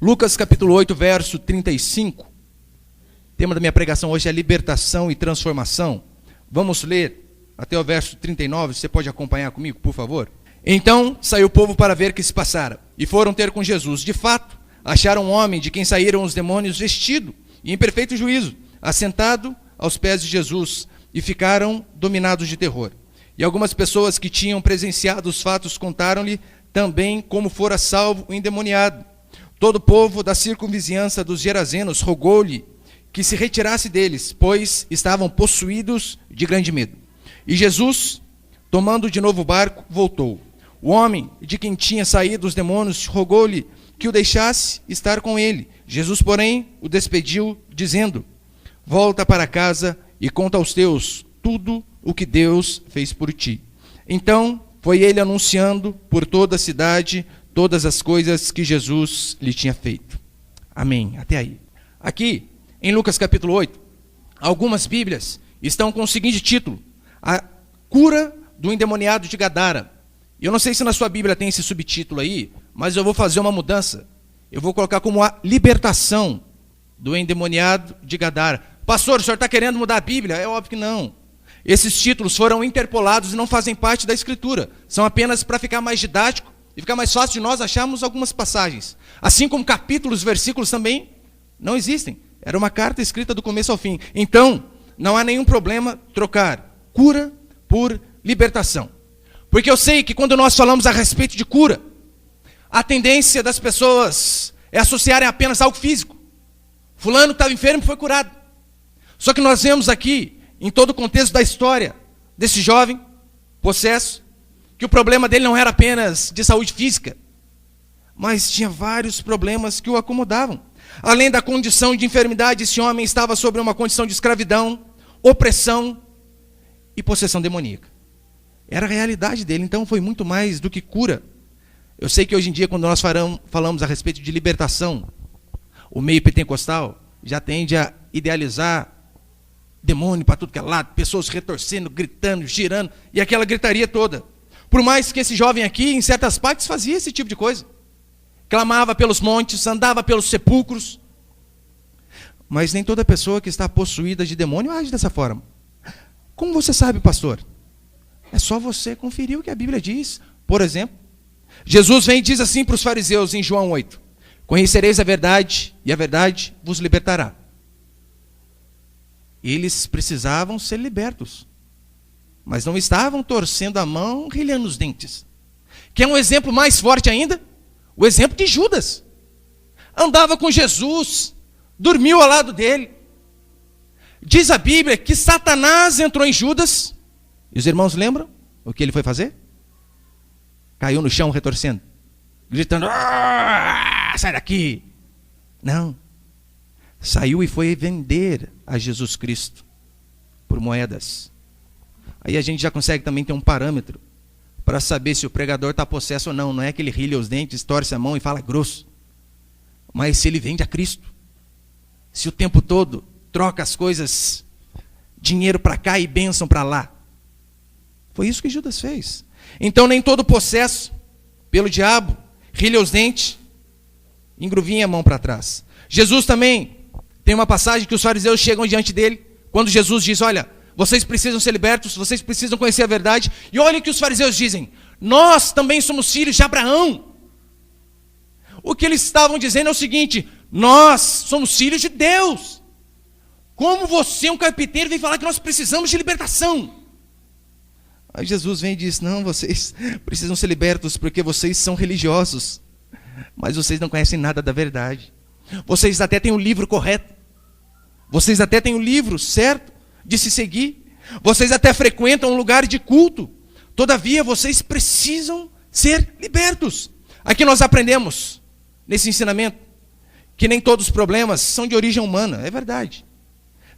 Lucas capítulo 8, verso 35. O tema da minha pregação hoje é libertação e transformação. Vamos ler até o verso 39, você pode acompanhar comigo, por favor? Então saiu o povo para ver o que se passara, e foram ter com Jesus. De fato, acharam um homem de quem saíram os demônios vestido e em perfeito juízo, assentado aos pés de Jesus, e ficaram dominados de terror. E algumas pessoas que tinham presenciado os fatos contaram-lhe também como fora salvo o endemoniado. Todo o povo da circunvizinhança dos Gerazenos rogou-lhe que se retirasse deles, pois estavam possuídos de grande medo. E Jesus, tomando de novo o barco, voltou. O homem de quem tinha saído os demônios rogou-lhe que o deixasse estar com ele. Jesus, porém, o despediu, dizendo: volta para casa e conta aos teus tudo o que Deus fez por ti. Então foi ele anunciando por toda a cidade todas as coisas que Jesus lhe tinha feito. Amém. Até aí. Aqui, em Lucas capítulo 8, algumas bíblias estão com o seguinte título: a cura do endemoniado de Gadara. Eu não sei se na sua Bíblia tem esse subtítulo aí, mas eu vou fazer uma mudança. Eu vou colocar como a libertação do endemoniado de Gadara. Pastor, o senhor está querendo mudar a Bíblia? É óbvio que não. Esses títulos foram interpolados e não fazem parte da Escritura. São apenas para ficar mais didático e ficar mais fácil de nós acharmos algumas passagens. Assim como capítulos, versículos também não existem. Era uma carta escrita do começo ao fim. Então, não há nenhum problema trocar cura por libertação. Porque eu sei que quando nós falamos a respeito de cura, a tendência das pessoas é associarem apenas algo físico. Fulano estava enfermo e foi curado. Só que nós vemos aqui, em todo o contexto da história desse jovem possesso, que o problema dele não era apenas de saúde física, mas tinha vários problemas que o acomodavam. Além da condição de enfermidade, esse homem estava sobre uma condição de escravidão, opressão e possessão demoníaca. Era a realidade dele, então foi muito mais do que cura. Eu sei que hoje em dia, quando nós falamos a respeito de libertação, o meio pentecostal já tende a idealizar demônio para tudo que é lado, pessoas retorcendo, gritando, girando, e aquela gritaria toda. Por mais que esse jovem aqui, em certas partes, fazia esse tipo de coisa. Clamava pelos montes, andava pelos sepulcros. Mas nem toda pessoa que está possuída de demônio age dessa forma. Como você sabe, pastor? É só você conferir o que a Bíblia diz. Por exemplo, Jesus vem e diz assim para os fariseus em João 8: conhecereis a verdade, e a verdade vos libertará. Eles precisavam ser libertos, mas não estavam torcendo a mão, rilhando os dentes. Quer um exemplo mais forte ainda? O exemplo de Judas. Andava com Jesus, dormiu ao lado dele. Diz a Bíblia que Satanás entrou em Judas. E os irmãos lembram o que ele foi fazer? Caiu no chão retorcendo, gritando: sai daqui. Não. Saiu e foi vender a Jesus Cristo por moedas. Aí a gente já consegue também ter um parâmetro para saber se o pregador está possesso ou não. Não é que ele rilha os dentes, torce a mão e fala grosso, mas se ele vende a Cristo, se o tempo todo troca as coisas, dinheiro para cá e bênção para lá. Foi isso que Judas fez. Então nem todo possesso pelo diabo rilha os dentes, engruvinha a mão para trás. Jesus também tem uma passagem que os fariseus chegam diante dele, quando Jesus diz: olha, vocês precisam ser libertos, vocês precisam conhecer a verdade. E olha o que os fariseus dizem: nós também somos filhos de Abraão. O que eles estavam dizendo é o seguinte: nós somos filhos de Deus. Como você, um carpinteiro, vem falar que nós precisamos de libertação? Aí Jesus vem e diz: não, vocês precisam ser libertos porque vocês são religiosos, mas vocês não conhecem nada da verdade. Vocês até têm o livro correto, vocês até têm o livro certo de se seguir, vocês até frequentam um lugar de culto, todavia vocês precisam ser libertos. Aqui nós aprendemos, nesse ensinamento, que nem todos os problemas são de origem humana. É verdade.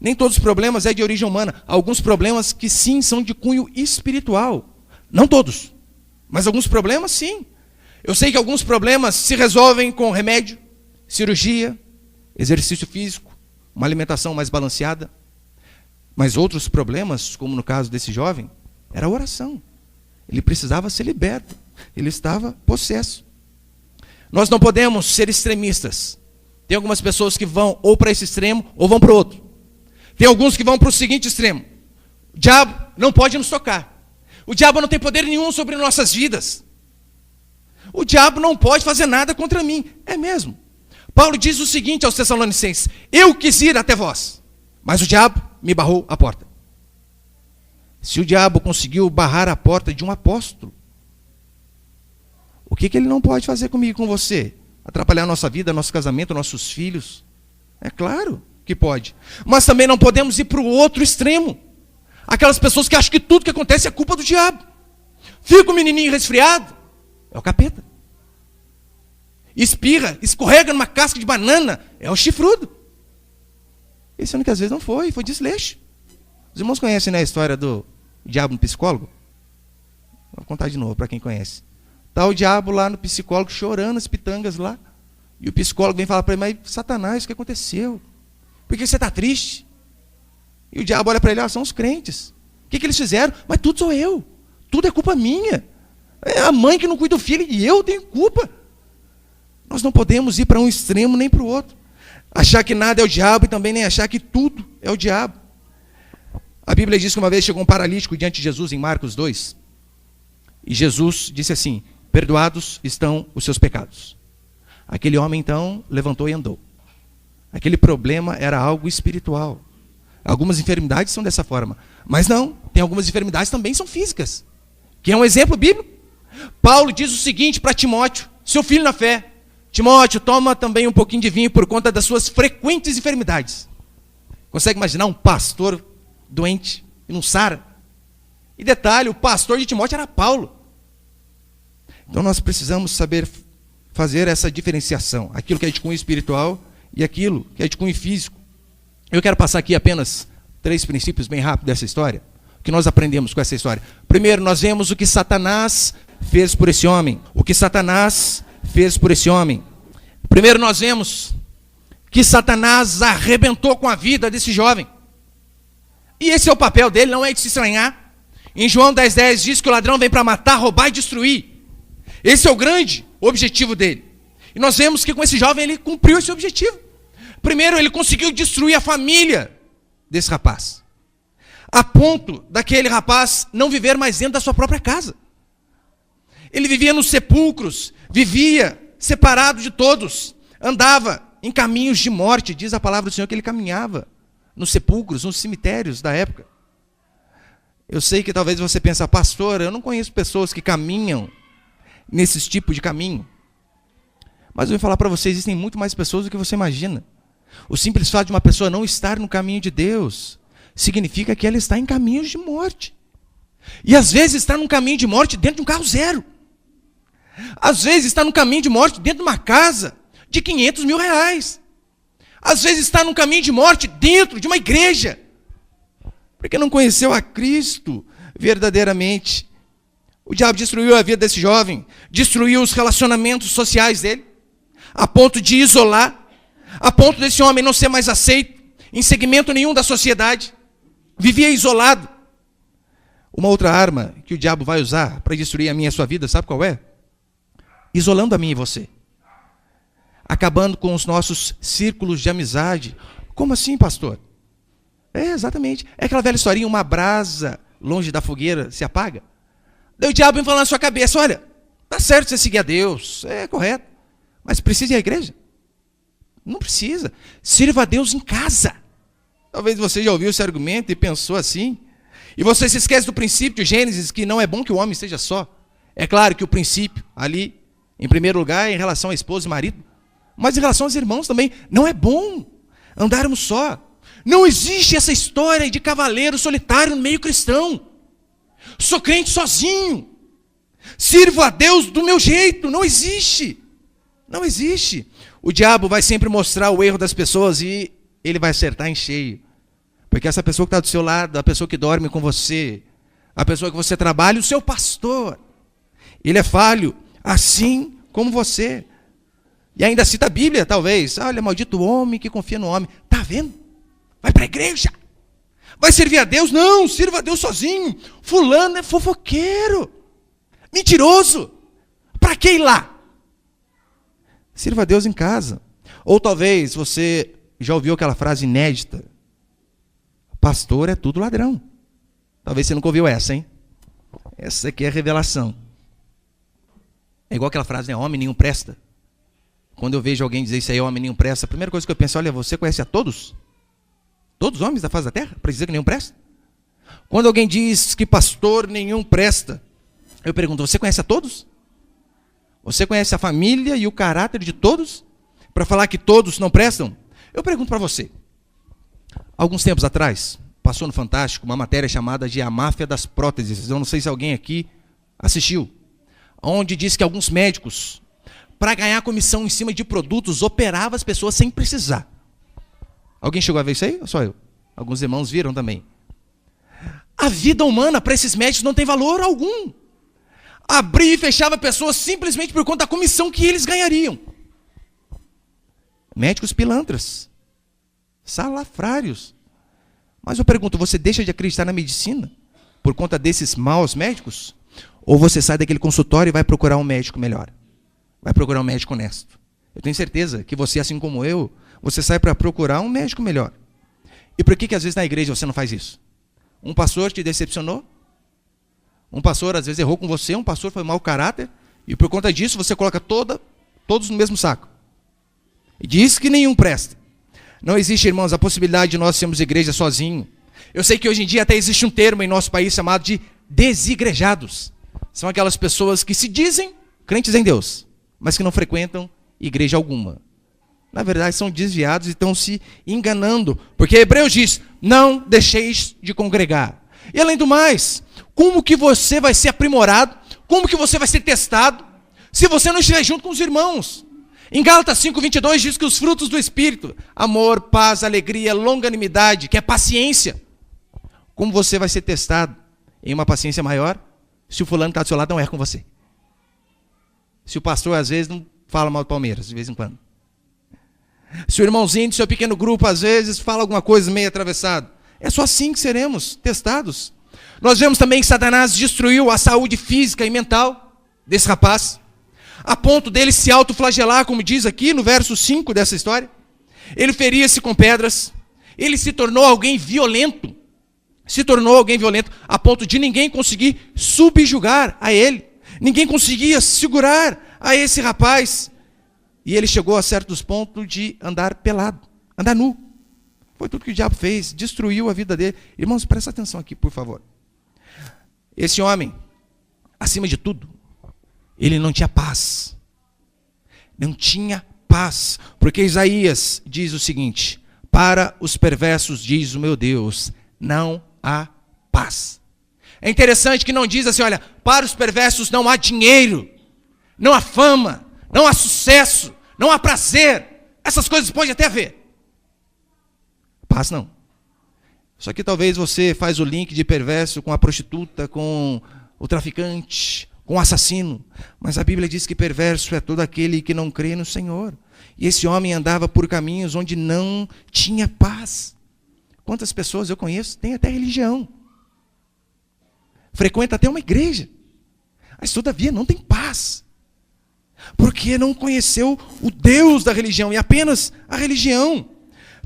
Nem todos os problemas é de origem humana. Alguns problemas que sim são de cunho espiritual. Não todos, mas alguns problemas sim. Eu sei que alguns problemas se resolvem com remédio, cirurgia, exercício físico, uma alimentação mais balanceada. Mas outros problemas, como no caso desse jovem, era a oração. Ele precisava ser liberto. Ele estava possesso. Nós não podemos ser extremistas. Tem algumas pessoas que vão ou para esse extremo ou vão para o outro. Tem alguns que vão para o seguinte extremo: o diabo não pode nos tocar. O diabo não tem poder nenhum sobre nossas vidas. O diabo não pode fazer nada contra mim. É mesmo. Paulo diz o seguinte aos Tessalonicenses: eu quis ir até vós, mas o diabo me barrou a porta. Se o diabo conseguiu barrar a porta de um apóstolo, o que ele não pode fazer comigo e com você? Atrapalhar a nossa vida, nosso casamento, nossos filhos? É claro que pode. Mas também não podemos ir para o outro extremo. Aquelas pessoas que acham que tudo que acontece é culpa do diabo. Fica o menininho resfriado, é o capeta. Espirra, escorrega numa casca de banana, é o chifrudo. Esse ano que às vezes não foi desleixo. Os irmãos conhecem, né, a história do diabo no psicólogo? Vou contar de novo para quem conhece. Está o diabo lá no psicólogo chorando as pitangas lá. E o psicólogo vem falar para ele: mas Satanás, o que aconteceu? Por que você está triste? E o diabo olha para ele: são os crentes. O que eles fizeram? Mas tudo sou eu. Tudo é culpa minha. É a mãe que não cuida do filho e eu tenho culpa. Nós não podemos ir para um extremo nem para o outro. Achar que nada é o diabo e também nem achar que tudo é o diabo. A Bíblia diz que uma vez chegou um paralítico diante de Jesus em Marcos 2. E Jesus disse assim: perdoados estão os seus pecados. Aquele homem então levantou e andou. Aquele problema era algo espiritual. Algumas enfermidades são dessa forma. Mas não, tem algumas enfermidades também são físicas. Que é um exemplo bíblico. Paulo diz o seguinte para Timóteo, seu filho na fé: Timóteo, toma também um pouquinho de vinho por conta das suas frequentes enfermidades. Consegue imaginar um pastor doente e não sara? E detalhe, o pastor de Timóteo era Paulo. Então nós precisamos saber fazer essa diferenciação. Aquilo que é de cunho espiritual e aquilo que é de cunho físico. Eu quero passar aqui apenas 3 princípios bem rápido dessa história. O que nós aprendemos com essa história? Primeiro, nós vemos o que Satanás fez por esse homem. O que Satanás fez por esse homem. Primeiro, nós vemos que Satanás arrebentou com a vida desse jovem. E esse é o papel dele, não é de se estranhar. Em João 10,10 diz que o ladrão vem para matar, roubar e destruir. Esse é o grande objetivo dele. E nós vemos que com esse jovem ele cumpriu esse objetivo. Primeiro, ele conseguiu destruir a família desse rapaz, a ponto daquele rapaz não viver mais dentro da sua própria casa. Ele vivia nos sepulcros, vivia separado de todos, andava em caminhos de morte. Diz a palavra do Senhor que ele caminhava nos sepulcros, nos cemitérios da época. Eu sei que talvez você pense: pastor, eu não conheço pessoas que caminham nesses tipos de caminho. Mas eu vou falar para vocês, existem muito mais pessoas do que você imagina. O simples fato de uma pessoa não estar no caminho de Deus significa que ela está em caminhos de morte. E às vezes está num caminho de morte dentro de um carro zero. Às vezes está num caminho de morte dentro de uma casa de 500 mil reais. Às vezes está num caminho de morte dentro de uma igreja, porque não conheceu a Cristo verdadeiramente. O diabo destruiu a vida desse jovem, destruiu os relacionamentos sociais dele, a ponto de isolar, a ponto desse homem não ser mais aceito em segmento nenhum da sociedade. Vivia isolado. Uma outra arma que o diabo vai usar para destruir a minha e a sua vida, sabe qual é? Isolando a mim e você. Acabando com os nossos círculos de amizade. Como assim, pastor? É, exatamente. É aquela velha historinha: uma brasa longe da fogueira se apaga. Daí o diabo vem falar na sua cabeça: olha, tá certo você seguir a Deus, é correto, mas precisa ir à igreja? Não precisa. Sirva a Deus em casa. Talvez você já ouviu esse argumento e pensou assim. E você se esquece do princípio de Gênesis, que não é bom que o homem esteja só. É claro que o princípio ali, em primeiro lugar, é em relação à esposa e marido. Mas em relação aos irmãos também, não é bom andarmos só. Não existe essa história de cavaleiro solitário no meio cristão. Sou crente sozinho. Sirvo a Deus do meu jeito. Não existe. Não existe. O diabo vai sempre mostrar o erro das pessoas e ele vai acertar em cheio. Porque essa pessoa que está do seu lado, a pessoa que dorme com você, a pessoa que você trabalha, o seu pastor, ele é falho, assim como você. E ainda cita a Bíblia, talvez: olha, maldito o homem que confia no homem. Está vendo? Vai para a igreja. Vai servir a Deus? Não, sirva a Deus sozinho. Fulano é fofoqueiro, mentiroso. Para que ir lá? Sirva a Deus em casa. Ou talvez você já ouviu aquela frase inédita: pastor é tudo ladrão. Talvez você nunca ouviu essa, hein? Essa aqui é a revelação. É igual aquela frase, né? Homem nenhum presta. Quando eu vejo alguém dizer isso aí, homem nenhum presta, a primeira coisa que eu penso, olha, você conhece a todos? Todos os homens da face da terra? Para dizer que nenhum presta? Quando alguém diz que pastor nenhum presta, eu pergunto, você conhece a todos? Você conhece a família e o caráter de todos? Para falar que todos não prestam? Eu pergunto para você. Alguns tempos atrás, passou no Fantástico uma matéria chamada de A Máfia das Próteses. Eu não sei se alguém aqui assistiu. Onde diz que alguns médicos, para ganhar comissão em cima de produtos, operavam as pessoas sem precisar. Alguém chegou a ver isso aí? Ou só eu? Alguns irmãos viram também. A vida humana para esses médicos não tem valor algum. Abria e fechava pessoas simplesmente por conta da comissão que eles ganhariam. Médicos pilantras. Salafrários. Mas eu pergunto, você deixa de acreditar na medicina por conta desses maus médicos? Ou você sai daquele consultório e vai procurar um médico melhor? Vai procurar um médico honesto? Eu tenho certeza que você, assim como eu, você sai para procurar um médico melhor. E por que às vezes na igreja você não faz isso? Um pastor te decepcionou? Um pastor às vezes errou com você, um pastor foi mau caráter, e por conta disso você coloca todos no mesmo saco. E diz que nenhum presta. Não existe, irmãos, a possibilidade de nós sermos igreja sozinho. Eu sei que hoje em dia até existe um termo em nosso país chamado de desigrejados. São aquelas pessoas que se dizem crentes em Deus, mas que não frequentam igreja alguma. Na verdade, são desviados e estão se enganando. Porque Hebreus diz, não deixeis de congregar. E além do mais, como que você vai ser aprimorado? Como que você vai ser testado? Se você não estiver junto com os irmãos. Em Gálatas 5:22 diz que os frutos do Espírito, amor, paz, alegria, longanimidade, que é paciência. Como você vai ser testado em uma paciência maior, se o fulano que está do seu lado não é com você? Se o pastor às vezes não fala mal do Palmeiras, de vez em quando. Se o irmãozinho do seu pequeno grupo às vezes fala alguma coisa meio atravessado. É só assim que seremos testados. Nós vemos também que Satanás destruiu a saúde física e mental desse rapaz, a ponto dele se autoflagelar, como diz aqui no verso 5 dessa história. Ele feria-se com pedras, ele se tornou alguém violento, a ponto de ninguém conseguir subjugar a ele, ninguém conseguia segurar a esse rapaz, e ele chegou a certos pontos de andar pelado, andar nu. Foi tudo que o diabo fez, destruiu a vida dele. Irmãos, presta atenção aqui, por favor. Esse homem, acima de tudo, ele não tinha paz. Não tinha paz. Porque Isaías diz o seguinte: para os perversos, diz o meu Deus, não há paz. É interessante que não diz assim, olha, para os perversos não há dinheiro, não há fama, não há sucesso, não há prazer. Essas coisas pode até haver. Paz não. Só que talvez você faz o link de perverso com a prostituta, com o traficante, com o assassino. Mas a Bíblia diz que perverso é todo aquele que não crê no Senhor. E esse homem andava por caminhos onde não tinha paz. Quantas pessoas eu conheço têm até religião, frequenta até uma igreja, mas todavia não tem paz, porque não conheceu o Deus da religião, e apenas a religião.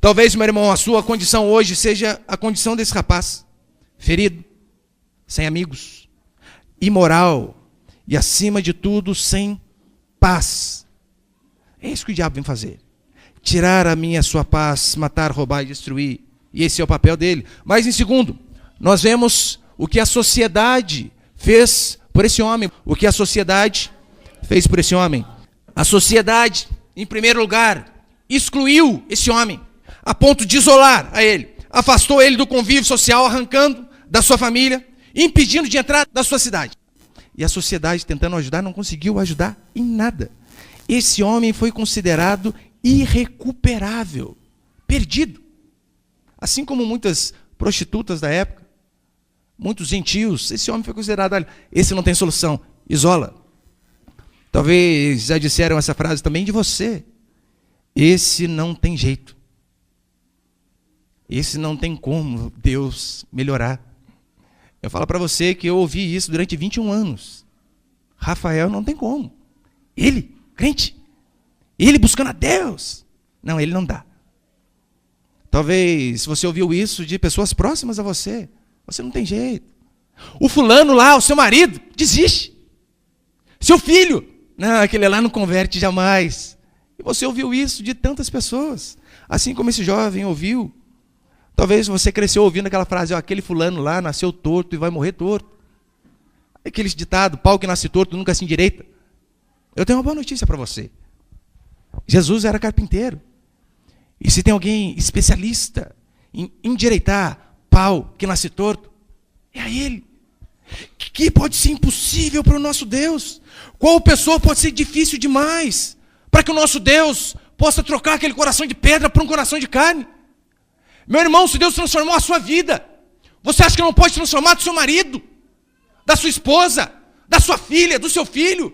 Talvez, meu irmão, a sua condição hoje seja a condição desse rapaz, ferido, sem amigos, imoral, e acima de tudo, sem paz. É isso que o diabo vem fazer: tirar a minha, a sua paz, matar, roubar e destruir. E esse é o papel dele. Mas em segundo, nós vemos o que a sociedade fez por esse homem. O que a sociedade fez por esse homem. A sociedade, em primeiro lugar, excluiu esse homem, a ponto de isolar a ele. Afastou ele do convívio social, arrancando da sua família, impedindo de entrar na sua cidade. E a sociedade, tentando ajudar, não conseguiu ajudar em nada. Esse homem foi considerado irrecuperável, perdido. Assim como muitas prostitutas da época, muitos gentios, esse homem foi considerado, olha, esse não tem solução, isola. Talvez já disseram essa frase também de você: esse não tem jeito. Esse não tem como Deus melhorar. Eu falo para você que eu ouvi isso durante 21 anos. Rafael não tem como. Ele, crente. Ele buscando a Deus. Não, ele não dá. Talvez você ouviu isso de pessoas próximas a você. Você não tem jeito. O fulano lá, o seu marido, desiste. Seu filho, não, aquele lá não converte jamais. E você ouviu isso de tantas pessoas. Assim como esse jovem ouviu. Talvez você cresceu ouvindo aquela frase, ó, aquele fulano lá nasceu torto e vai morrer torto. Aquele ditado, pau que nasce torto nunca se endireita. Eu tenho uma boa notícia para você. Jesus era carpinteiro. E se tem alguém especialista em endireitar pau que nasce torto, é a ele. Que pode ser impossível para o nosso Deus? Qual pessoa pode ser difícil demais para que o nosso Deus possa trocar aquele coração de pedra por um coração de carne? Meu irmão, se Deus transformou a sua vida, você acha que não pode transformar do seu marido, da sua esposa, da sua filha, do seu filho,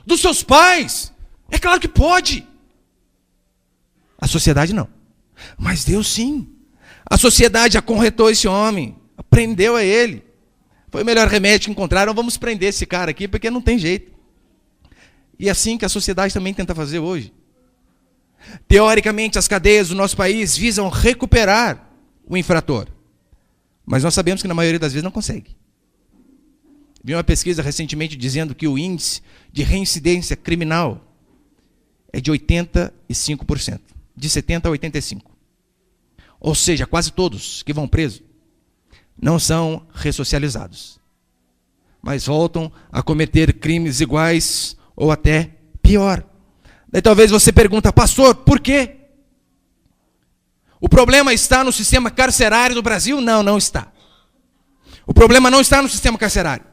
dos seus pais? É claro que pode. A sociedade não. Mas Deus sim. A sociedade acorrentou esse homem, prendeu a ele. Foi o melhor remédio que encontraram. Vamos prender esse cara aqui, porque não tem jeito. E é assim que a sociedade também tenta fazer hoje. Teoricamente, as cadeias do nosso país visam recuperar o infrator. Mas nós sabemos que na maioria das vezes não consegue. Vi uma pesquisa recentemente dizendo que o índice de reincidência criminal é de 85%. De 70% a 85%. Ou seja, quase todos que vão presos não são ressocializados, mas voltam a cometer crimes iguais ou até pior. Daí talvez você pergunta, pastor, por quê? O problema está no sistema carcerário do Brasil? Não, não está. O problema não está no sistema carcerário.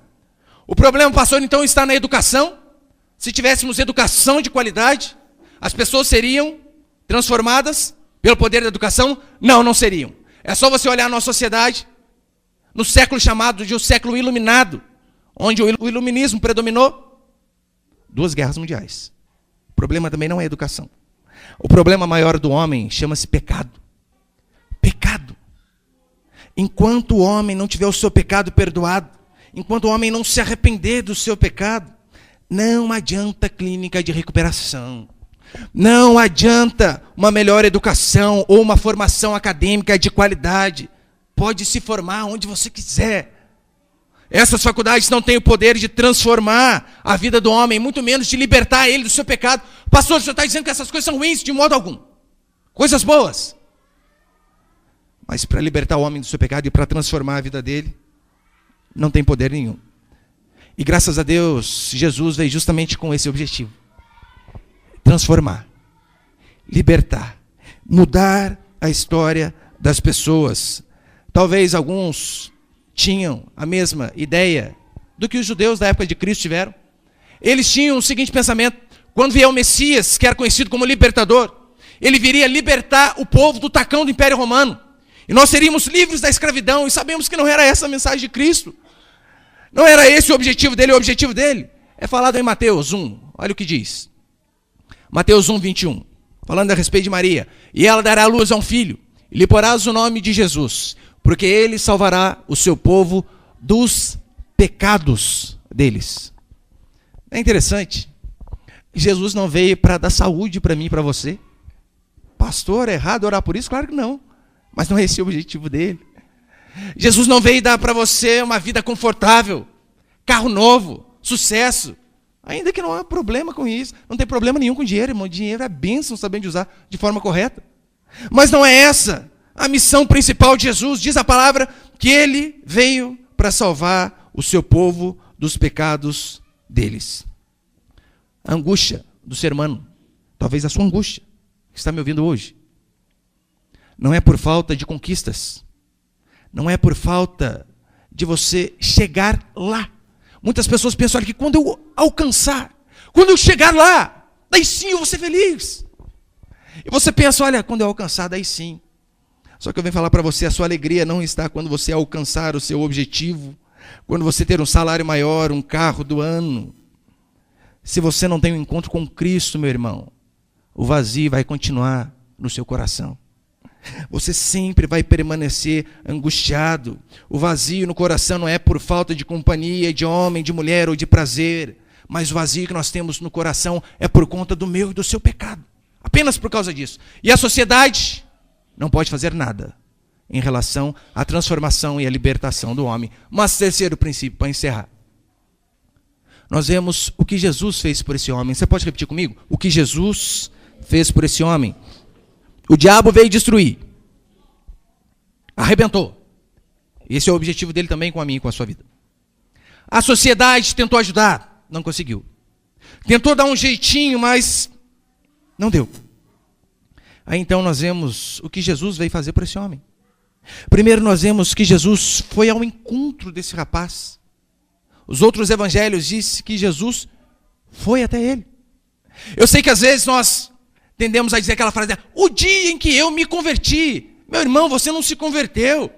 O problema, pastor, então está na educação. Se tivéssemos educação de qualidade, as pessoas seriam transformadas pelo poder da educação? Não, não seriam. É só você olhar a nossa sociedade, no século chamado de o século iluminado, onde o iluminismo predominou, 2 guerras mundiais. O problema também não é a educação. O problema maior do homem chama-se pecado. Pecado. Enquanto o homem não tiver o seu pecado perdoado, enquanto o homem não se arrepender do seu pecado, não adianta clínica de recuperação. Não adianta uma melhor educação ou uma formação acadêmica de qualidade. Pode se formar onde você quiser. Essas faculdades não têm o poder de transformar a vida do homem, muito menos de libertar ele do seu pecado. Pastor, o senhor está dizendo que essas coisas são ruins? De modo algum. Coisas boas. Mas para libertar o homem do seu pecado e para transformar a vida dele, não tem poder nenhum. E graças a Deus, Jesus veio justamente com esse objetivo. Transformar, libertar, mudar a história das pessoas. Talvez alguns tinham a mesma ideia do que os judeus da época de Cristo tiveram. Eles tinham o seguinte pensamento: quando vier o Messias, que era conhecido como libertador, ele viria libertar o povo do tacão do Império Romano. E nós seríamos livres da escravidão. E sabemos que não era essa a mensagem de Cristo. Não era esse o objetivo dele. O objetivo dele é falado em Mateus 1. Olha o que diz. Mateus 1, 21. Falando a respeito de Maria. E ela dará à luz a um filho. E lhe porás o nome de Jesus. Porque ele salvará o seu povo dos pecados deles. É interessante. Jesus não veio para dar saúde para mim e para você. Pastor, é errado orar por isso? Claro que não. Mas não é esse o objetivo dele. Jesus não veio dar para você uma vida confortável, carro novo, sucesso. Ainda que não há problema com isso. Não tem problema nenhum com dinheiro, irmão. Dinheiro é bênção, sabendo de usar de forma correta. Mas não é essa a missão principal de Jesus. Diz a palavra que ele veio para salvar o seu povo dos pecados deles. A angústia do ser humano, talvez a sua angústia, que está me ouvindo hoje, não é por falta de conquistas, não é por falta de você chegar lá. Muitas pessoas pensam, olha, que quando eu alcançar, quando eu chegar lá, daí sim eu vou ser feliz. E você pensa, olha, quando eu alcançar, daí sim. Só que eu venho falar para você, a sua alegria não está quando você alcançar o seu objetivo, quando você ter um salário maior, um carro do ano. Se você não tem um encontro com Cristo, meu irmão, o vazio vai continuar no seu coração. Você sempre vai permanecer angustiado. O vazio no coração não é por falta de companhia, de homem, de mulher ou de prazer, Mas o vazio que nós temos no coração é por conta do meu e do seu pecado. Apenas por causa disso. E a sociedade não pode fazer nada em relação à transformação e à libertação do homem. Mas terceiro princípio, para encerrar. Nós vemos o que Jesus fez por esse homem. Você pode repetir comigo? O que Jesus fez por esse homem. O diabo veio destruir. Arrebentou. Esse é o objetivo dele também com a minha e com a sua vida. A sociedade tentou ajudar. Não conseguiu. Tentou dar um jeitinho, mas não deu. Aí então nós vemos o que Jesus veio fazer por esse homem. Primeiro nós vemos que Jesus foi ao encontro desse rapaz. Os outros evangelhos dizem que Jesus foi até ele. Eu sei que às vezes nós tendemos a dizer aquela frase, o dia em que eu me converti. Meu irmão, você não se converteu.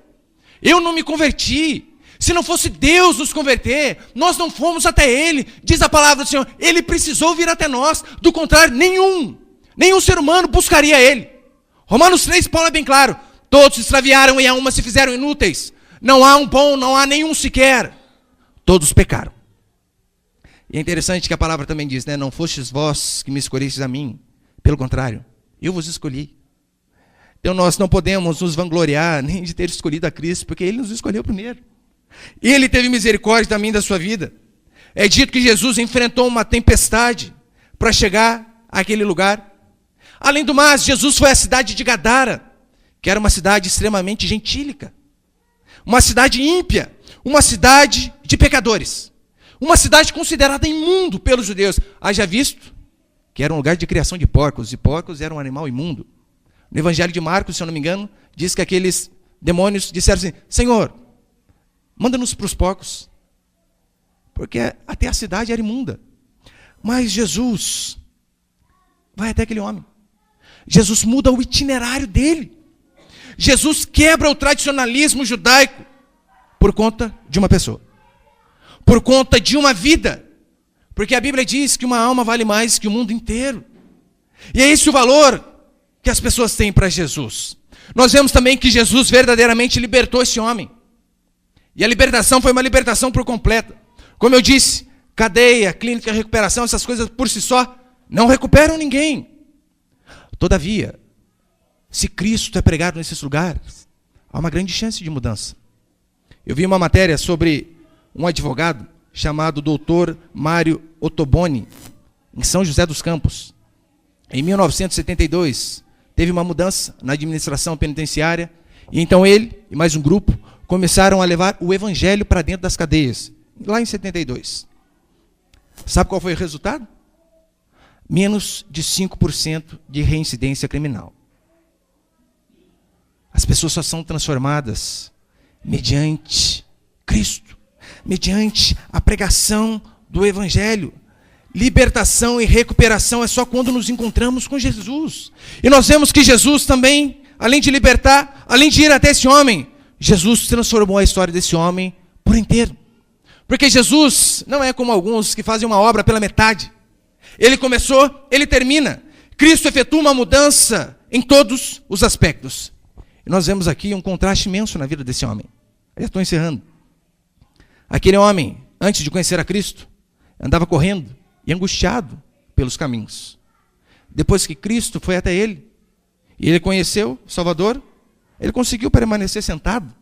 Eu não me converti. Se não fosse Deus nos converter, nós não fomos até ele. Diz a palavra do Senhor, ele precisou vir até nós. Do contrário, nenhum ser humano buscaria ele. Romanos 3, Paulo é bem claro. Todos se extraviaram e a uma se fizeram inúteis. Não há um bom, não há nenhum sequer. Todos pecaram. E é interessante que a palavra também diz, né? Não fostes vós que me escolhestes a mim. Pelo contrário, eu vos escolhi. Então nós não podemos nos vangloriar nem de ter escolhido a Cristo, porque ele nos escolheu primeiro. Ele teve misericórdia da minha e da sua vida. É dito que Jesus enfrentou uma tempestade para chegar àquele lugar. Além do mais, Jesus foi à cidade de Gadara, que era uma cidade extremamente gentílica. Uma cidade ímpia, uma cidade de pecadores. Uma cidade considerada imundo pelos judeus. Haja visto que era um lugar de criação de porcos, e porcos eram um animal imundo. No Evangelho de Marcos, se eu não me engano, diz que aqueles demônios disseram assim, Senhor, manda-nos para os porcos, porque até a cidade era imunda. Mas Jesus vai até aquele homem. Jesus muda o itinerário dele. Jesus quebra o tradicionalismo judaico por conta de uma pessoa. Por conta de uma vida. Porque a Bíblia diz que uma alma vale mais que o mundo inteiro. E é esse o valor que as pessoas têm para Jesus. Nós vemos também que Jesus verdadeiramente libertou esse homem. E a libertação foi uma libertação por completa. Como eu disse, cadeia, clínica, recuperação, essas coisas por si só não recuperam ninguém. Todavia, se Cristo é pregado nesses lugares, há uma grande chance de mudança. Eu vi uma matéria sobre um advogado chamado Dr. Mário Ottoboni, em São José dos Campos. Em 1972, teve uma mudança na administração penitenciária, e então ele e mais um grupo começaram a levar o evangelho para dentro das cadeias, lá em 72. Sabe qual foi o resultado? Menos de 5% de reincidência criminal. As pessoas só são transformadas mediante Cristo, mediante a pregação do evangelho. Libertação e recuperação é só quando nos encontramos com Jesus. E nós vemos que Jesus também, além de libertar, além de ir até esse homem, Jesus transformou a história desse homem por inteiro. Porque Jesus não é como alguns que fazem uma obra pela metade. Ele começou, ele termina. Cristo efetua uma mudança em todos os aspectos. E nós vemos aqui um contraste imenso na vida desse homem. Eu estou encerrando. Aquele homem, antes de conhecer a Cristo, andava correndo e angustiado pelos caminhos. Depois que Cristo foi até ele, e ele conheceu o Salvador, ele conseguiu permanecer sentado.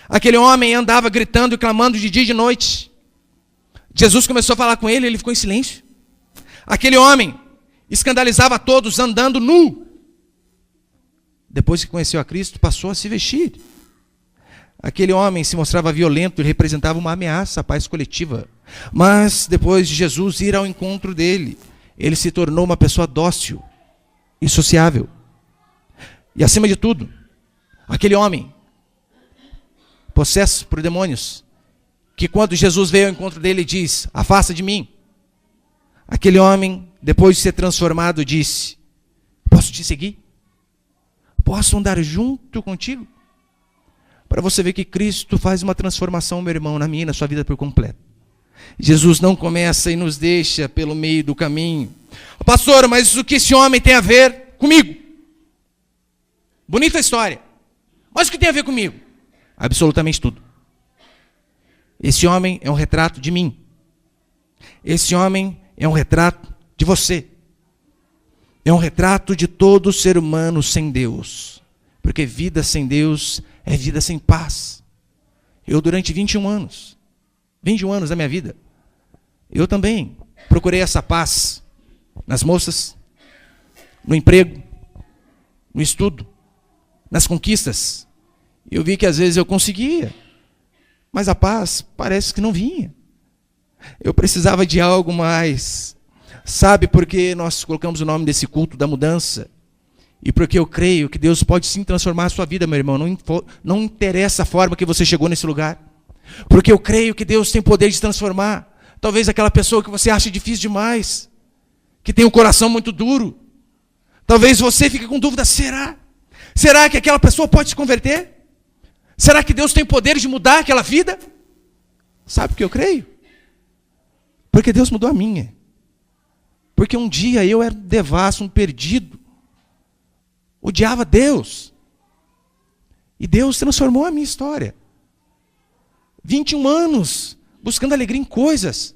Aquele homem andava gritando e clamando de dia e de noite. Jesus começou a falar com ele, ele ficou em silêncio. Aquele homem escandalizava a todos andando nu. Depois que conheceu a Cristo, passou a se vestir. Aquele homem se mostrava violento e representava uma ameaça à paz coletiva. Mas depois de Jesus ir ao encontro dele, ele se tornou uma pessoa dócil e sociável. E acima de tudo, aquele homem, possesso por demônios, que quando Jesus veio ao encontro dele diz, afasta de mim. Aquele homem, depois de ser transformado, disse, posso te seguir? Posso andar junto contigo? Para você ver que Cristo faz uma transformação, meu irmão, na minha e na sua vida por completo. Jesus não começa e nos deixa pelo meio do caminho. Pastor, mas o que esse homem tem a ver comigo? Bonita história. Mas o que tem a ver comigo? Absolutamente tudo. Esse homem é um retrato de mim. Esse homem é um retrato de você. É um retrato de todo ser humano sem Deus. Porque vida sem Deus é vida sem paz. Eu, durante 21 anos da minha vida, eu também procurei essa paz nas moças, no emprego, no estudo, nas conquistas. Eu vi que às vezes eu conseguia, mas a paz parece que não vinha. Eu precisava de algo mais. Sabe por que nós colocamos o nome desse culto da mudança? E porque eu creio que Deus pode sim transformar a sua vida, meu irmão. Não interessa a forma que você chegou nesse lugar. Porque eu creio que Deus tem poder de transformar. Talvez aquela pessoa que você acha difícil demais, que tem um coração muito duro. Talvez você fique com dúvida, será? Será que aquela pessoa pode se converter? Será que Deus tem poder de mudar aquela vida? Sabe o que eu creio? Porque Deus mudou a minha. Porque um dia eu era um devasso, um perdido. Odiava Deus. E Deus transformou a minha história. 21 anos buscando alegria em coisas.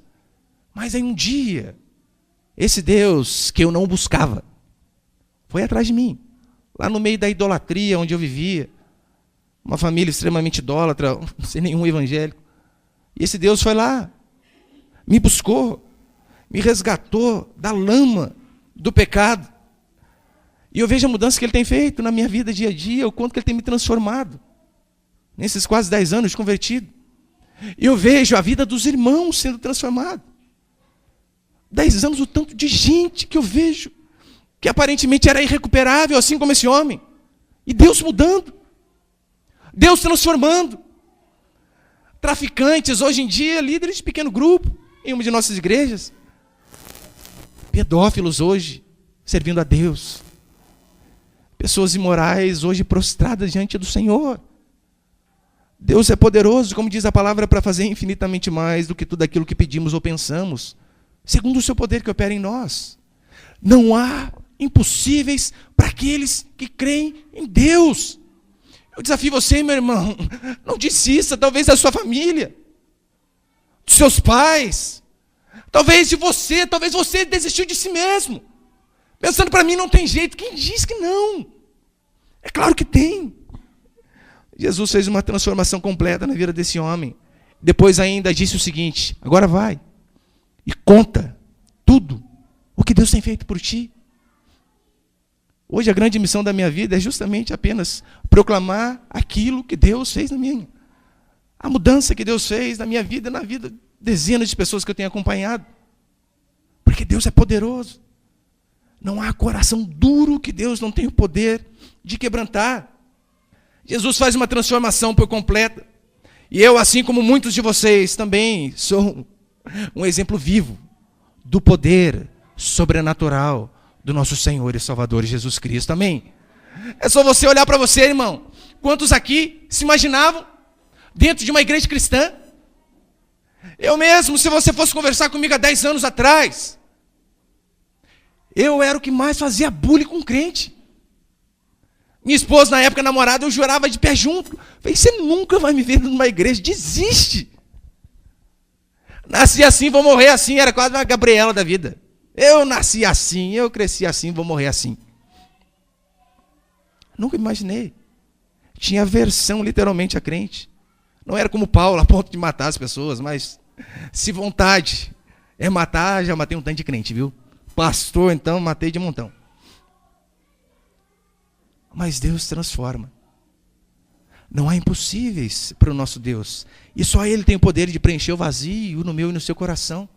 Mas aí um dia, esse Deus que eu não buscava, foi atrás de mim. Lá no meio da idolatria onde eu vivia. Uma família extremamente idólatra, sem nenhum evangélico. E esse Deus foi lá, me buscou, me resgatou da lama do pecado. E eu vejo a mudança que Ele tem feito na minha vida dia a dia, o quanto que Ele tem me transformado. Nesses quase 10 anos de convertido. E eu vejo a vida dos irmãos sendo transformada. 10 anos, o tanto de gente que eu vejo, que aparentemente era irrecuperável, assim como esse homem. E Deus mudando. Deus transformando. Traficantes, hoje em dia, líderes de pequeno grupo, em uma de nossas igrejas. Pedófilos hoje, servindo a Deus. Pessoas imorais hoje prostradas diante do Senhor. Deus é poderoso, como diz a palavra, para fazer infinitamente mais do que tudo aquilo que pedimos ou pensamos, segundo o seu poder que opera em nós. Não há impossíveis para aqueles que creem em Deus. Eu desafio você, meu irmão, não desista, talvez da sua família, dos seus pais, talvez você desistiu de si mesmo, pensando, para mim não tem jeito. Quem diz que não? É claro que tem. Jesus fez uma transformação completa na vida desse homem. Depois ainda disse o seguinte: agora vai e conta tudo o que Deus tem feito por ti. Hoje a grande missão da minha vida é justamente apenas proclamar aquilo que Deus fez na minha. A mudança que Deus fez na minha vida, na vida de dezenas de pessoas que eu tenho acompanhado. Porque Deus é poderoso. Não há coração duro que Deus não tenha o poder de quebrantar. Jesus faz uma transformação por completa. E eu, assim como muitos de vocês, também sou um exemplo vivo do poder sobrenatural do nosso Senhor e Salvador Jesus Cristo. Amém? É só você olhar para você, irmão. Quantos aqui se imaginavam dentro de uma igreja cristã? Eu mesmo, se você fosse conversar comigo há 10 anos atrás, eu era o que mais fazia bullying com crente. Minha esposa, na época, namorada, eu jurava de pé junto. Falei, você nunca vai me ver numa igreja, desiste. Nasci assim, vou morrer assim, era quase uma Gabriela da vida. Eu nasci assim, eu cresci assim, vou morrer assim. Nunca imaginei. Tinha aversão literalmente a crente. Não era como Paulo, a ponto de matar as pessoas, mas se vontade é matar, já matei um tanto de crente, viu? Pastor, então, matei de montão. Mas Deus transforma. Não há impossíveis para o nosso Deus. E só Ele tem o poder de preencher o vazio no meu e no seu coração.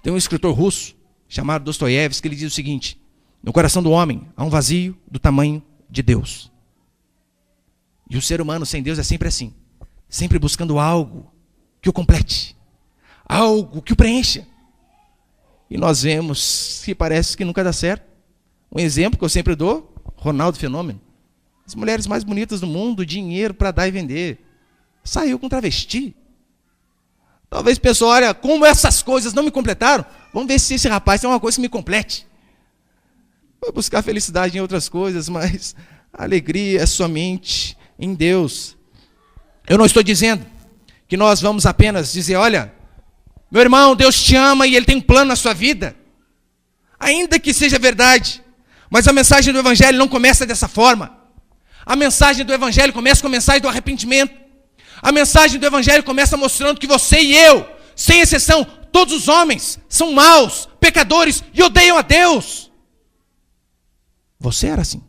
Tem um escritor russo, chamado Dostoiévski, que ele diz o seguinte: no coração do homem há um vazio do tamanho de Deus. E o ser humano sem Deus é sempre assim. Sempre buscando algo que o complete. Algo que o preencha. E nós vemos que parece que nunca dá certo. Um exemplo que eu sempre dou, Ronaldo Fenômeno. As mulheres mais bonitas do mundo, dinheiro para dar e vender. Saiu com travesti. Talvez pensou, olha, como essas coisas não me completaram, vamos ver se esse rapaz tem uma coisa que me complete. Vou buscar felicidade em outras coisas, mas a alegria é somente em Deus. Eu não estou dizendo que nós vamos apenas dizer, olha, Meu irmão, Deus te ama e Ele tem um plano na sua vida. Ainda que seja verdade. Mas a mensagem do Evangelho não começa dessa forma. A mensagem do Evangelho começa com a mensagem do arrependimento. A mensagem do Evangelho começa mostrando que você e eu, sem exceção, todos os homens são maus, pecadores e odeiam a Deus. Você era assim.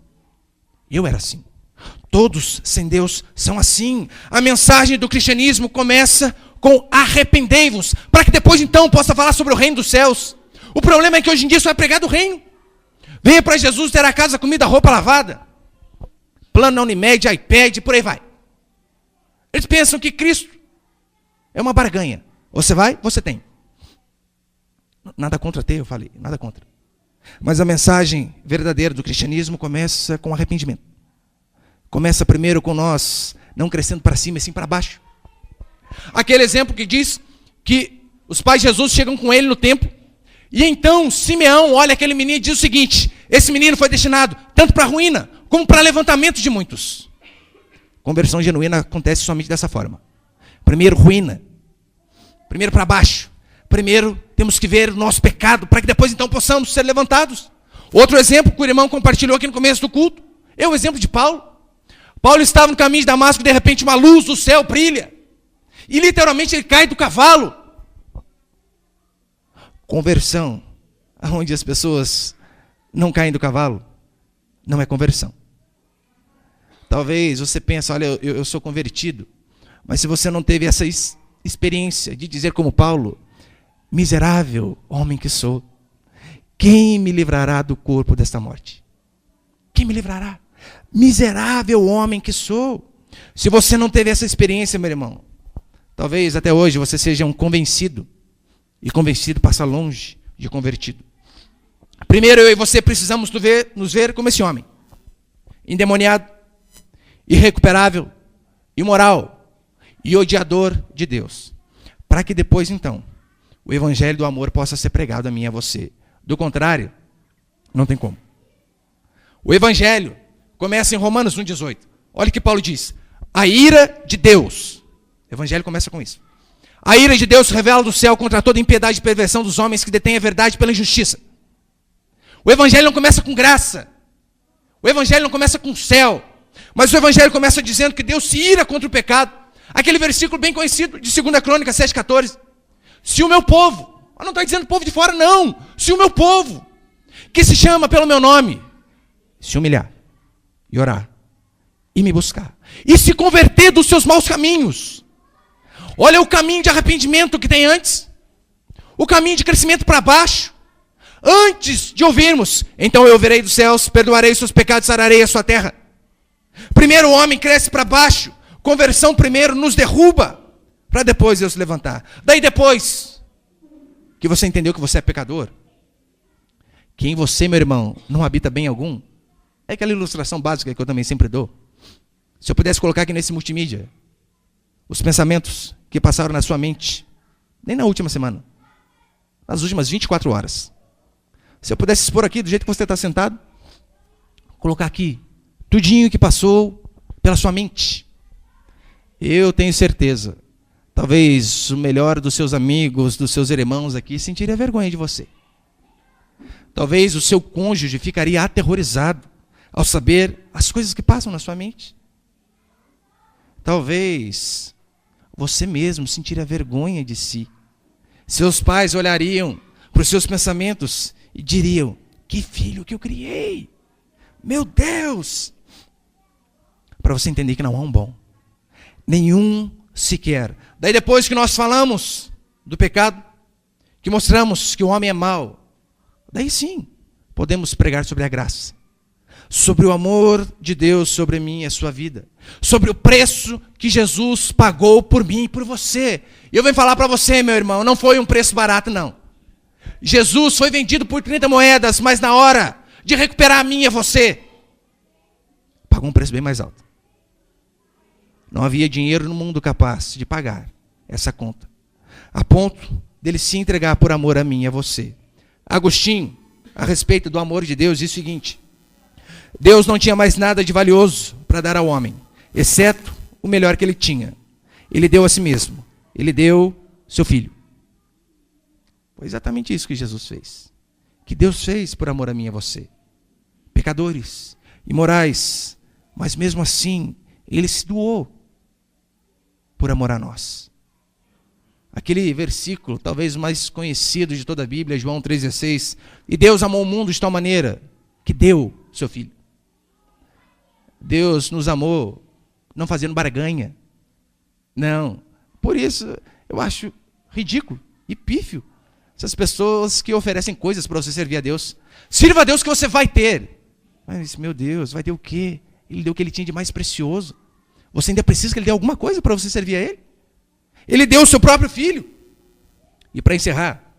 Eu era assim. Todos sem Deus são assim. A mensagem do cristianismo começa com arrependei-vos, para que depois então possa falar sobre o reino dos céus. O problema é que hoje em dia só é pregado o reino. Venha para Jesus, terá casa, comida, roupa lavada. Plano na Unimed, iPad, por aí vai. Eles pensam que Cristo é uma barganha. Você vai, você tem. Nada contra ter, eu falei, nada contra. Mas a mensagem verdadeira do cristianismo começa com arrependimento. Começa primeiro com nós não crescendo para cima, e sim para baixo. Aquele exemplo que diz que os pais de Jesus chegam com ele no templo, e então Simeão olha aquele menino e diz o seguinte: esse menino foi destinado tanto para a ruína, como para levantamento de muitos. Conversão genuína acontece somente dessa forma. Primeiro ruína, primeiro para baixo. Primeiro temos que ver o nosso pecado, para que depois então possamos ser levantados. Outro exemplo que o irmão compartilhou aqui no começo do culto, é o exemplo de Paulo. Paulo estava no caminho de Damasco e de repente uma luz do céu brilha. E literalmente ele cai do cavalo. Conversão, onde as pessoas não caem do cavalo, não é conversão. Talvez você pense, olha, eu sou convertido. Mas se você não teve essa experiência de dizer como Paulo: miserável homem que sou, quem me livrará do corpo desta morte? Quem me livrará? Miserável homem que sou. Se você não teve essa experiência, meu irmão, talvez até hoje você seja um convencido. E convencido passa longe de convertido. Primeiro, eu e você precisamos nos ver como esse homem. Endemoniado, irrecuperável, imoral e odiador de Deus. Para que depois, então, o evangelho do amor possa ser pregado a mim e a você. Do contrário, não tem como. O evangelho começa em Romanos 1,18. Olha o que Paulo diz: a ira de Deus. O evangelho começa com isso. A ira de Deus se revela do céu contra toda impiedade e perversão dos homens que detêm a verdade pela injustiça. O evangelho não começa com graça. O evangelho não começa com céu. Mas o evangelho começa dizendo que Deus se ira contra o pecado. Aquele versículo bem conhecido de 2 Crônicas 7,14. Se o meu povo, eu não estou dizendo povo de fora não, se o meu povo, que se chama pelo meu nome, se humilhar e orar e me buscar e se converter dos seus maus caminhos. Olha o caminho de arrependimento que tem antes. O caminho de crescimento para baixo. Antes de ouvirmos: então eu verei dos céus, perdoarei os seus pecados, sararei a sua terra. Primeiro o homem cresce para baixo. Conversão primeiro nos derruba, para depois Deus se levantar. Daí depois que você entendeu que você é pecador, que em você, meu irmão, não habita bem algum, é aquela ilustração básica que eu também sempre dou. Se eu pudesse colocar aqui nesse multimídia os pensamentos que passaram na sua mente, nem na última semana, nas últimas 24 horas. Se eu pudesse expor aqui, do jeito que você está sentado, colocar aqui tudinho que passou pela sua mente, eu tenho certeza, talvez o melhor dos seus amigos, dos seus irmãos aqui, sentiria vergonha de você. Talvez o seu cônjuge ficaria aterrorizado ao saber as coisas que passam na sua mente. Talvez você mesmo sentiria vergonha de si. Seus pais olhariam para os seus pensamentos e diriam: que filho que eu criei! Meu Deus! Para você entender que não há um bom. Nenhum sequer. Daí depois que nós falamos do pecado, que mostramos que o homem é mau, daí sim, podemos pregar sobre a graça. Sobre o amor de Deus sobre mim e a sua vida. Sobre o preço que Jesus pagou por mim e por você. E eu venho falar para você, meu irmão, não foi um preço barato, não. Jesus foi vendido por 30 moedas, mas na hora de recuperar a mim e a você, pagou um preço bem mais alto. Não havia dinheiro no mundo capaz de pagar essa conta, a ponto dele se entregar por amor a mim e a você. Agostinho, a respeito do amor de Deus, diz o seguinte: Deus não tinha mais nada de valioso para dar ao homem, exceto o melhor que ele tinha. Ele deu a si mesmo. Ele deu seu filho. Foi exatamente isso que Jesus fez. Que Deus fez por amor a mim e a você. Pecadores, imorais, mas mesmo assim, Ele se doou por amor a nós. Aquele versículo, talvez o mais conhecido de toda a Bíblia, João 3,16. E Deus amou o mundo de tal maneira que deu seu Filho. Deus nos amou não fazendo barganha. Não. Por isso, eu acho ridículo e pífio essas pessoas que oferecem coisas para você servir a Deus. Sirva a Deus que você vai ter. Mas, meu Deus, vai ter o quê? Ele deu o que Ele tinha de mais precioso. Você ainda precisa que Ele dê alguma coisa para você servir a Ele? Ele deu o seu próprio Filho. E para encerrar,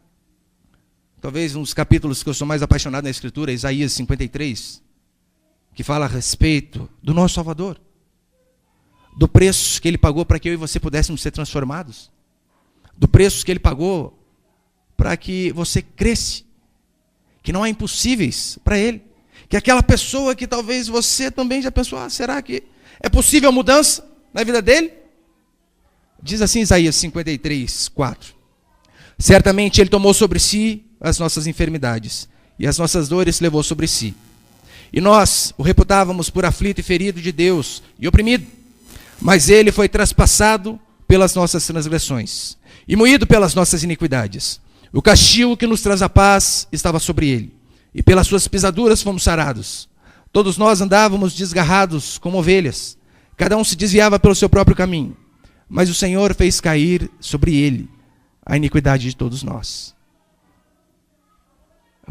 talvez um dos capítulos que eu sou mais apaixonado na Escritura, Isaías 53, que fala a respeito do nosso Salvador, do preço que Ele pagou para que eu e você pudéssemos ser transformados, do preço que Ele pagou para que você cresce, que não há impossíveis para Ele, que aquela pessoa que talvez você também já pensou, será que é possível a mudança na vida dele? Diz assim Isaías 53, 4. Certamente Ele tomou sobre si as nossas enfermidades, e as nossas dores levou sobre si. E nós o reputávamos por aflito e ferido de Deus, e oprimido. Mas Ele foi traspassado pelas nossas transgressões, e moído pelas nossas iniquidades. O castigo que nos traz a paz estava sobre Ele, e pelas suas pisaduras fomos sarados. Todos nós andávamos desgarrados como ovelhas, cada um se desviava pelo seu próprio caminho. Mas o Senhor fez cair sobre Ele a iniquidade de todos nós.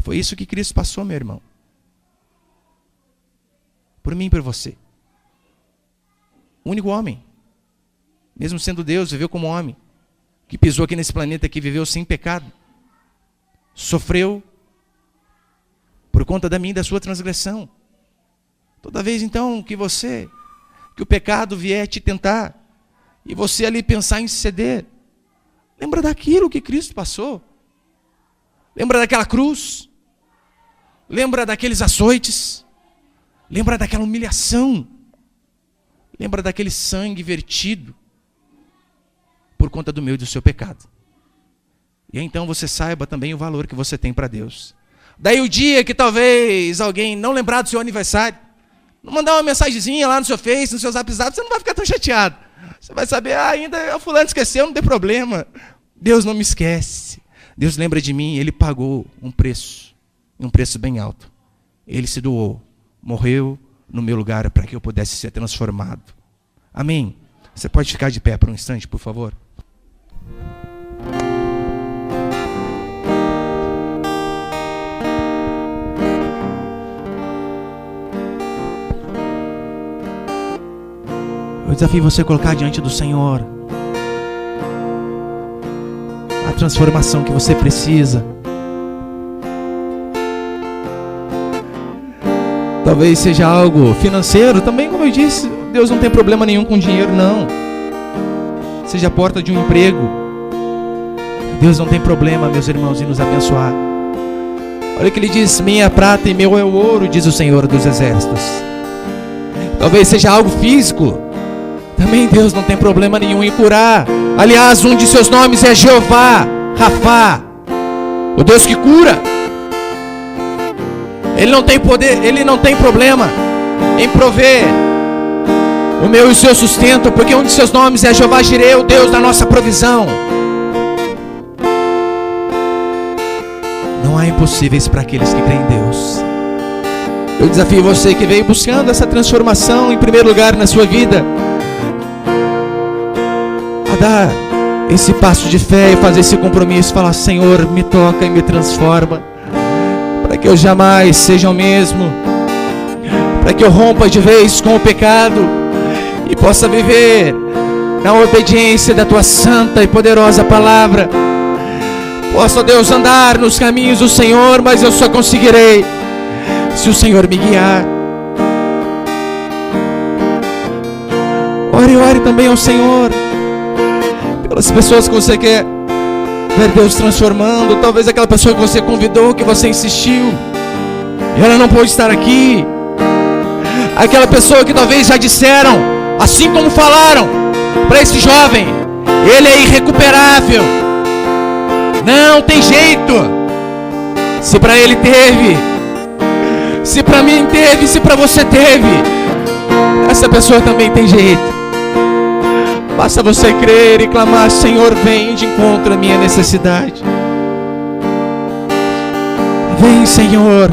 Foi isso que Cristo passou, meu irmão. Por mim e por você. O único homem, mesmo sendo Deus, viveu como homem, que pisou aqui nesse planeta, que viveu sem pecado. Sofreu por conta da minha e da sua transgressão. Toda vez então que o pecado vier te tentar, e você ali pensar em ceder, lembra daquilo que Cristo passou. Lembra daquela cruz. Lembra daqueles açoites. Lembra daquela humilhação. Lembra daquele sangue vertido por conta do meu e do seu pecado. E então você saiba também o valor que você tem para Deus. Daí o dia que talvez alguém não lembrar do seu aniversário, não mandar uma mensagenzinha lá no seu Face, no seu Zap, você não vai ficar tão chateado. Você vai saber, ainda o fulano esqueceu, não tem problema. Deus não me esquece. Deus lembra de mim, Ele pagou um preço bem alto. Ele se doou, morreu no meu lugar para que eu pudesse ser transformado. Amém? Você pode ficar de pé por um instante, por favor? Eu desafio você a colocar diante do Senhor a transformação que você precisa. Talvez seja algo financeiro, também como eu disse, Deus não tem problema nenhum com dinheiro, não. Seja a porta de um emprego. Deus não tem problema, meus irmãos, em nos abençoar. Olha o que Ele diz, minha prata e meu é o ouro, diz o Senhor dos Exércitos. Talvez seja algo físico. Também Deus não tem problema nenhum em curar. Aliás, um de seus nomes é Jeová, Rafá, o Deus que cura. Ele não tem poder, Ele não tem problema em prover o meu e o seu sustento, porque um de seus nomes é Jeová Jireh, o Deus da nossa provisão. Não há impossíveis para aqueles que creem em Deus. Eu desafio você que veio buscando essa transformação em primeiro lugar na sua vida, a dar esse passo de fé e fazer esse compromisso, falar, Senhor, me toca e me transforma, para que eu jamais seja o mesmo, para que eu rompa de vez com o pecado e possa viver na obediência da Tua santa e poderosa palavra. Possa, Deus, andar nos caminhos do Senhor, mas eu só conseguirei se o Senhor me guiar. Ore também ao Senhor pelas pessoas que você quer ver Deus transformando. Talvez aquela pessoa que você convidou, que você insistiu, e ela não pôde estar aqui. Aquela pessoa que talvez já disseram, assim como falaram para esse jovem, ele é irrecuperável. Não tem jeito. Se para ele teve, se para mim teve, se para você teve, essa pessoa também tem jeito. Basta você crer e clamar: Senhor, vem de encontro à minha necessidade. Vem, Senhor.